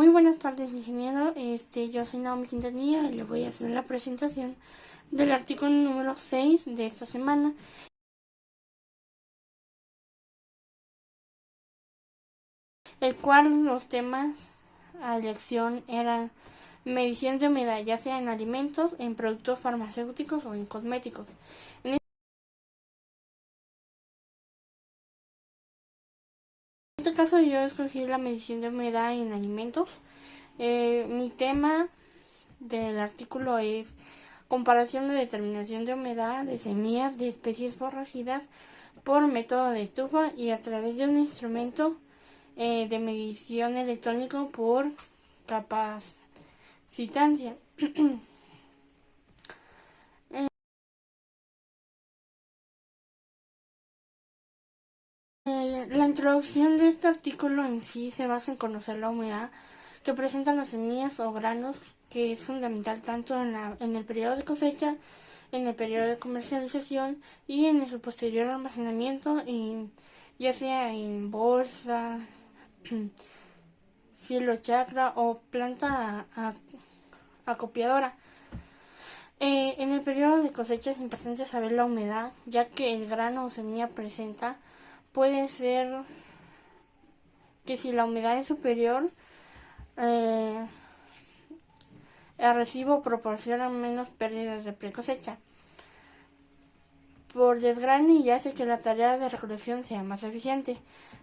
Muy buenas tardes, ingeniero. Yo soy Naomi Quintanilla y le voy a hacer la presentación del artículo número 6 de esta semana, el cual los temas a elección eran medición de humedad, ya sea en alimentos, en productos farmacéuticos o en cosméticos. En este caso yo escogí la medición de humedad en alimentos. Mi tema del artículo es comparación de determinación de humedad de semillas de especies forrajidas por método de estufa y a través de un instrumento de medición electrónico por capacitancia. La introducción de este artículo en sí se basa en conocer la humedad que presentan las semillas o granos, que es fundamental tanto en el periodo de cosecha, en el periodo de comercialización y en su posterior almacenamiento, ya sea en bolsa, cielo chacra o planta acopiadora. En el periodo de cosecha es importante saber la humedad, ya que el grano o semilla presenta puede ser que si la humedad es superior, el recibo proporciona menos pérdidas de pre-cosecha. Por desgrane y hace que la tarea de recolección sea más eficiente.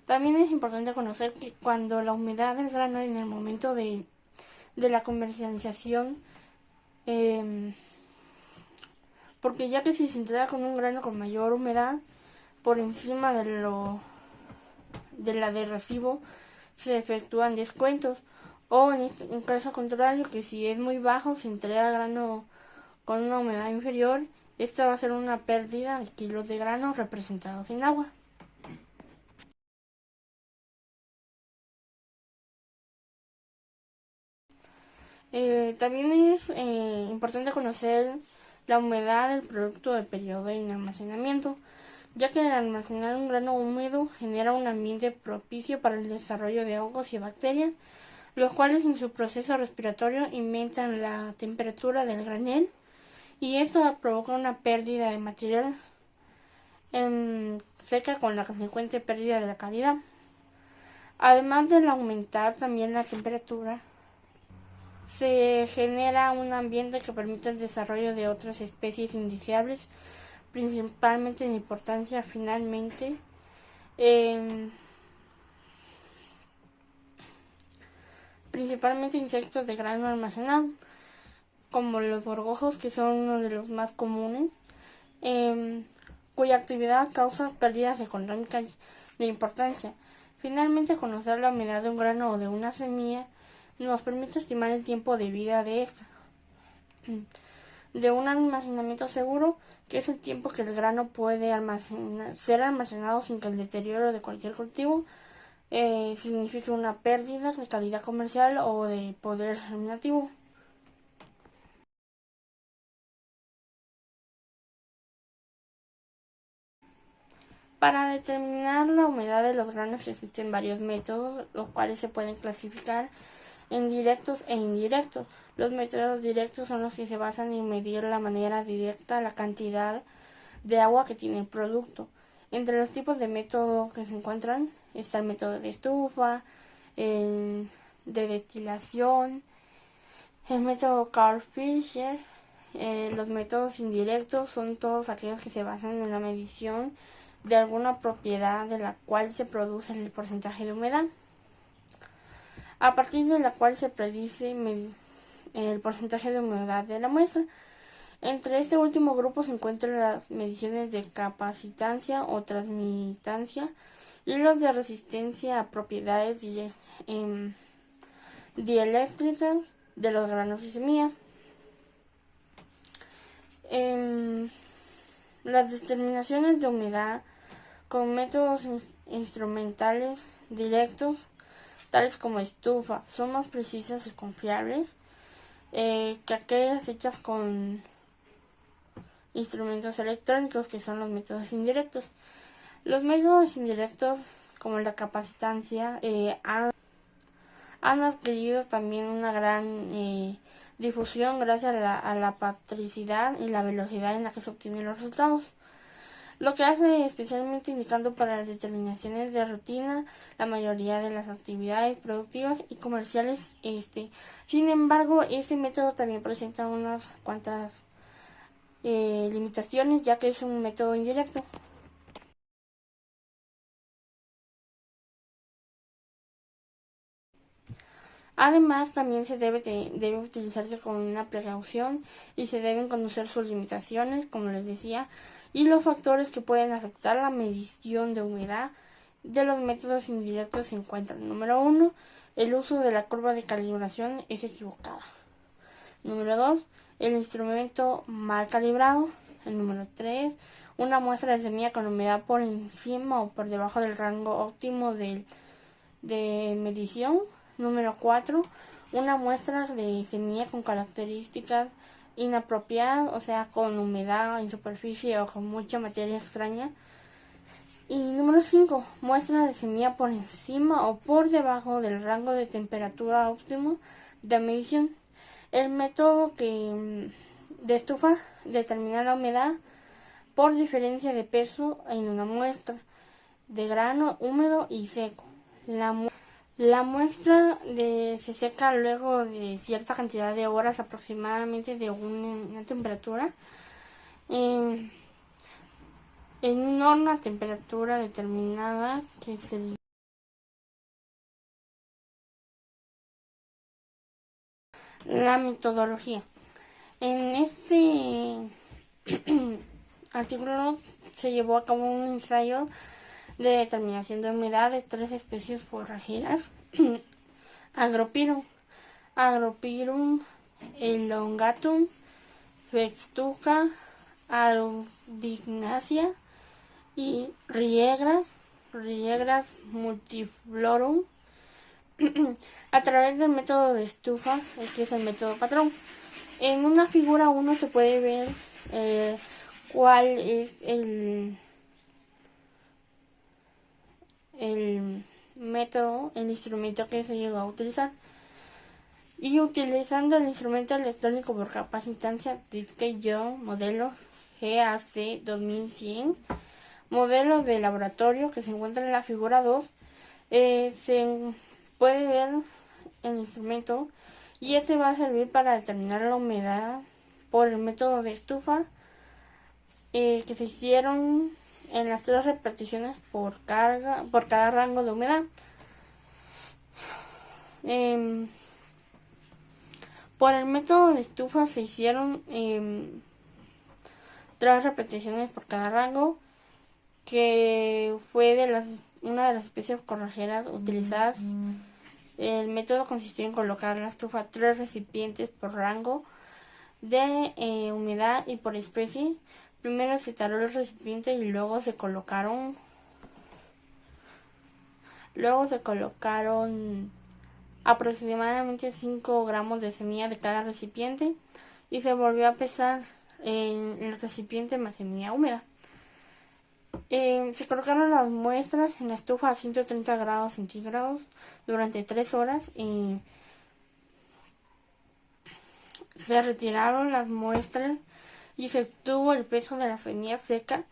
También es importante conocer que cuando la humedad del grano en el momento de la comercialización, porque ya que si se entrega con un grano con mayor humedad por encima de la de recibo, se efectúan descuentos, o en caso contrario, que si es muy bajo, se entrega grano con una humedad inferior, esta va a ser una pérdida de kilos de grano representados en agua. También es importante conocer la humedad del producto de periodo de almacenamiento, ya que el almacenar un grano húmedo genera un ambiente propicio para el desarrollo de hongos y bacterias, los cuales en su proceso respiratorio aumentan la temperatura del granel y esto provoca una pérdida de material seca con la consecuente pérdida de la calidad. Además de aumentar también la temperatura, se genera un ambiente que permite el desarrollo de otras especies indeseables, principalmente en importancia finalmente principalmente insectos de grano almacenado, como los gorgojos, que son uno de los más comunes, cuya actividad causa pérdidas económicas de importancia. Finalmente, conocer la humedad de un grano o de una semilla nos permite estimar el tiempo de vida de esta, de un almacenamiento seguro, que es el tiempo que el grano puede ser almacenado sin que el deterioro de cualquier cultivo signifique una pérdida de calidad comercial o de poder germinativo. Para determinar la humedad de los granos existen varios métodos, los cuales se pueden clasificar en directos e indirectos. Los métodos directos son los que se basan en medir de manera directa la cantidad de agua que tiene el producto. Entre los tipos de método que se encuentran está el método de estufa, de destilación, el método Carl Fisher. Los métodos indirectos son todos aquellos que se basan en la medición de alguna propiedad de la cual se produce el porcentaje de humedad, a partir de la cual se predice el porcentaje de humedad de la muestra. Entre este último grupo se encuentran las mediciones de capacitancia o transmitancia y los de resistencia a propiedades dieléctricas de los granos y semillas. Las determinaciones de humedad con métodos instrumentales directos, tales como estufa, son más precisas y confiables que aquellas hechas con instrumentos electrónicos, que son los métodos indirectos. Los métodos indirectos, como la capacitancia, han adquirido también una gran difusión gracias a la practicidad y la velocidad en la que se obtienen los resultados, lo que hace especialmente indicando para las determinaciones de rutina la mayoría de las actividades productivas y comerciales. Sin embargo, ese método también presenta unas cuantas limitaciones, ya que es un método indirecto. Además, también debe utilizarse con una precaución y se deben conocer sus limitaciones, como les decía, y los factores que pueden afectar la medición de humedad de los métodos indirectos se encuentran. Número 1. El uso de la curva de calibración es equivocada. Número 2. El instrumento mal calibrado. El número 3. Una muestra de semilla con humedad por encima o por debajo del rango óptimo de medición. Número 4. Una muestra de semilla con características inapropiadas, o sea, con humedad en superficie o con mucha materia extraña. Y número 5. Muestra de semilla por encima o por debajo del rango de temperatura óptimo de medición. El método de estufa determina la humedad por diferencia de peso en una muestra de grano húmedo y seco. La muestra se seca luego de cierta cantidad de horas, aproximadamente de una temperatura, en una temperatura determinada que es la metodología. En este artículo se llevó a cabo un ensayo de determinación de humedad de 3 especies forrajeras: Agropyrum elongatum, Festuca aeruginosa y Riegra multiflorum, a través del método de estufa, que es el método patrón. En una figura 1 se puede ver cuál es el método, el instrumento que se llegó a utilizar. Y utilizando el instrumento electrónico por capacitancia Dicke-Young modelo GAC 2100, modelo de laboratorio que se encuentra en la figura 2, se puede ver el instrumento, y este va a servir para determinar la humedad por el método de estufa, que se hicieron en las 3 repeticiones por cada rango de humedad. Por el método de estufa se hicieron 3 repeticiones por cada rango, que fue una de las especies forrajeras utilizadas. El método consistió en colocar en la estufa 3 recipientes por rango de humedad y por especie. Primero se taló el recipiente y luego se colocaron aproximadamente 5 gramos de semilla de cada recipiente, y se volvió a pesar en el recipiente más semilla húmeda. Se colocaron las muestras en la estufa a 130 grados centígrados durante 3 horas y se retiraron las muestras y se obtuvo el peso de la semilla seca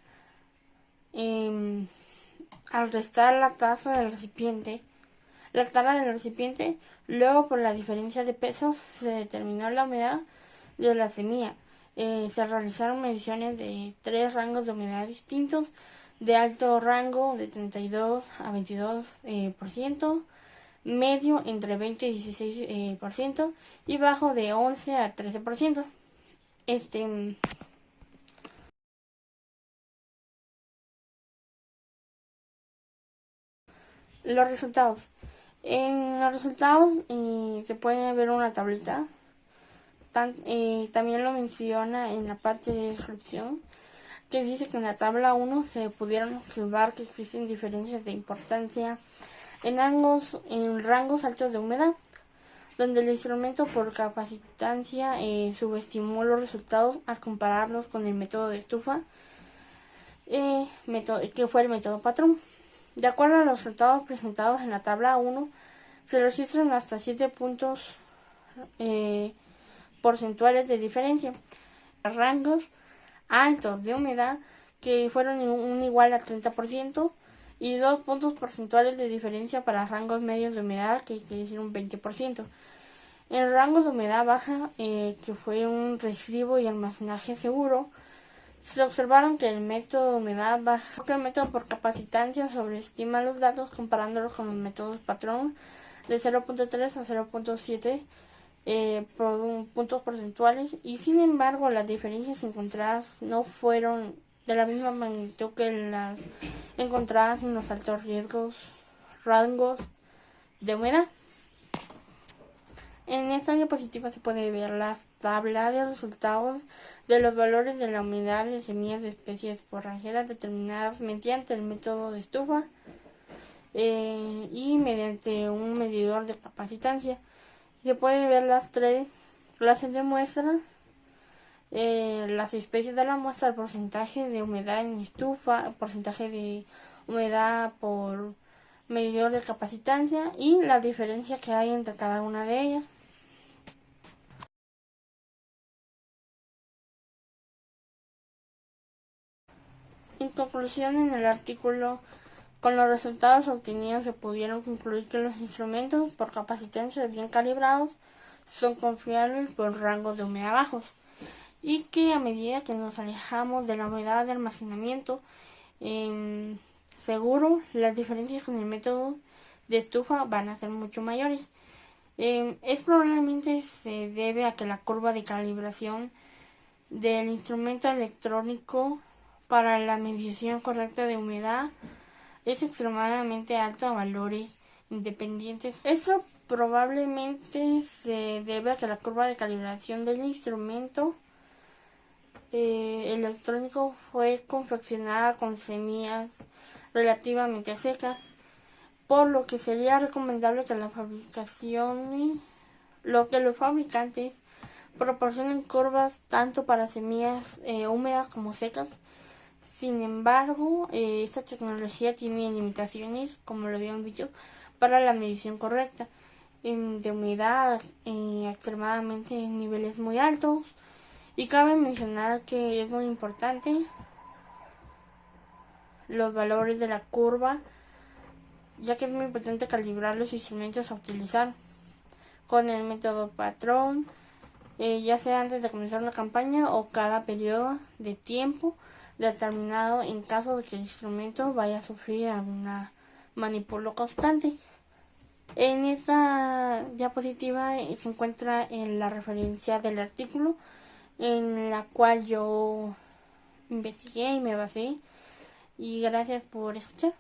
al restar la tasa del recipiente. Luego, por la diferencia de peso, se determinó la humedad de la semilla. Se realizaron mediciones de 3 rangos de humedad distintos: de alto rango de 32 a 22%, medio entre 20 y 16%, y bajo de 11 a 13%. Los resultados. En los resultados se puede ver una tablita. También lo menciona en la parte de descripción, que dice que en la tabla 1 se pudieron observar que existen diferencias de importancia en rangos altos de humedad, donde el instrumento por capacitancia subestimó los resultados al compararlos con el método de estufa, que fue el método patrón. De acuerdo a los resultados presentados en la tabla 1, se registran hasta 7 puntos porcentuales de diferencia. Rangos altos de humedad que fueron un igual a 30% y 2 puntos porcentuales de diferencia para rangos medios de humedad que quiere decir un 20%. En rangos de humedad baja, que fue un residuo y almacenaje seguro, se observaron que el método de humedad baja, que el método por capacitancia sobreestima los datos comparándolos con los métodos patrón de 0.3 a 0.7 puntos porcentuales, y sin embargo las diferencias encontradas no fueron de la misma magnitud que las encontradas en los altos rangos de humedad. En esta diapositiva se puede ver la tabla de resultados de los valores de la humedad de semillas de especies forrajeras determinadas mediante el método de estufa y mediante un medidor de capacitancia. Se puede ver las 3 clases de muestras, las especies de la muestra, el porcentaje de humedad en estufa, el porcentaje de humedad por medidor de capacitancia y la diferencia que hay entre cada una de ellas. En conclusión, en el artículo, con los resultados obtenidos se pudieron concluir que los instrumentos por capacitancia bien calibrados son confiables por rangos de humedad bajos y que a medida que nos alejamos de la humedad de almacenamiento seguro, las diferencias con el método de estufa van a ser mucho mayores. Es probablemente se debe a que la curva de calibración del instrumento electrónico para la medición correcta de humedad es extremadamente alta a valores independientes. Esto probablemente se debe a que la curva de calibración del instrumento electrónico fue confeccionada con semillas relativamente secas, por lo que sería recomendable que los fabricantes proporcionen curvas tanto para semillas húmedas como secas. Sin embargo, esta tecnología tiene limitaciones, como lo habíamos dicho, para la medición correcta de humedad extremadamente en niveles muy altos. Y cabe mencionar que es muy importante los valores de la curva, ya que es muy importante calibrar los instrumentos a utilizar con el método patrón, ya sea antes de comenzar una campaña o cada periodo de tiempo determinado en caso de que el instrumento vaya a sufrir alguna manipulo constante. En esta diapositiva se encuentra en la referencia del artículo en la cual yo investigué y me basé, y gracias por escuchar.